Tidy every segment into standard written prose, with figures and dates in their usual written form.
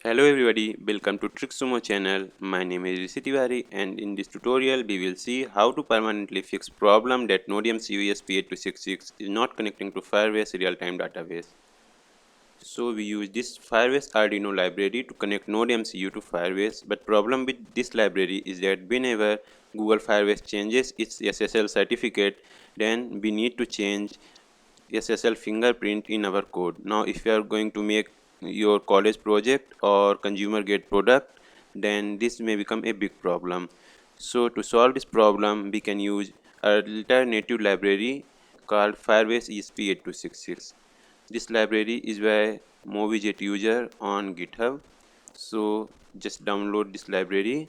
Hello everybody, welcome to Tricksumo channel. My name is Rishi Tiwari and in this tutorial we will see how to permanently fix problem that NodeMCU ESP8266 is not connecting to Firebase real-time database. So we use this Firebase Arduino library to connect NodeMCU to Firebase, but problem with this library is that whenever Google Firebase changes its SSL certificate, then we need to change SSL fingerprint in our code. Now if you are going to make your college project or consumer grade product, then this may become a big problem. So to solve this problem, we can use a alternative library called Firebase ESP8266. This library is by MobiJet user on GitHub. So just download this library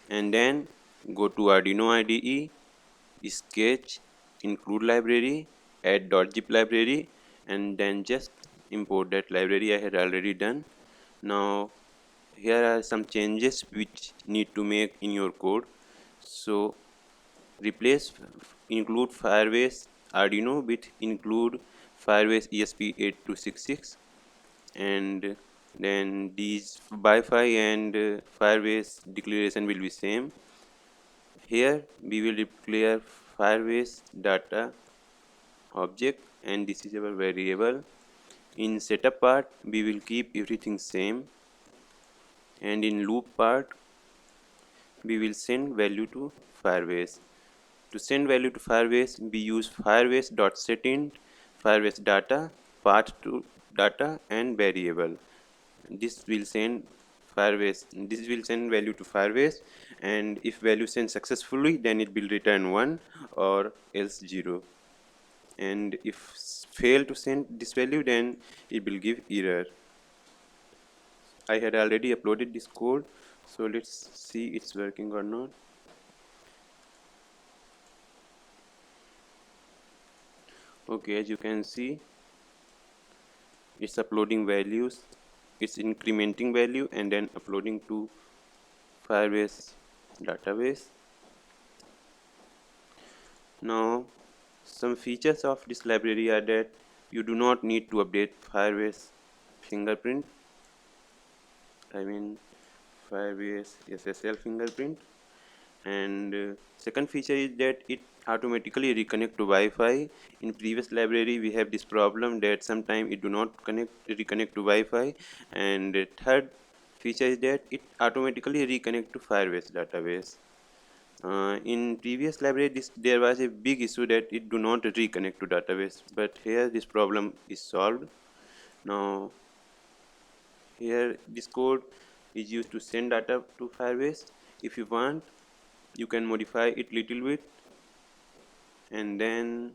and then go to Arduino IDE, sketch, include library, add .zip library, and then just import that library I had already done. Now here are some changes which need to make in your code. So replace include Firebase Arduino with include Firebase ESP8266, and then these Wi-Fi and Firebase declaration will be same. Here we will declare Firebase data object and this is our variable. In setup part we will keep everything same, and in loop part we will send value to Firebase. To send value to Firebase we use firebase.setInt, Firebase data, path to data and variable. This will send value to Firebase, and if value sent successfully then it will return 1 or else 0, and if fail to send this value then it will give error. I had already uploaded this code, so let's see it's working or not. Okay, as you can see it's uploading values, it's incrementing value and then uploading to Firebase database. Now some features of this library are that you do not need to update Firebase fingerprint, Firebase SSL fingerprint, and second feature is that it automatically reconnect to Wi-Fi. In previous library we have this problem that sometimes it do not reconnect to Wi-Fi, and third feature is that it automatically reconnect to Firebase database. In previous library there was a big issue that it do not reconnect to database, but here this problem is solved. Now here this code is used to send data to Firebase. If you want you can modify it little bit and then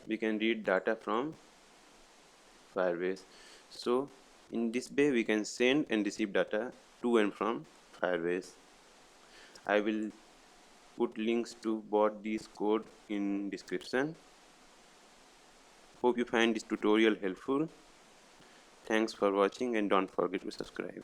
we can read data from Firebase. So in this way we can send and receive data to and from Firebase. I will put links to both these code in description. Hope you find this tutorial helpful. Thanks for watching and don't forget to subscribe.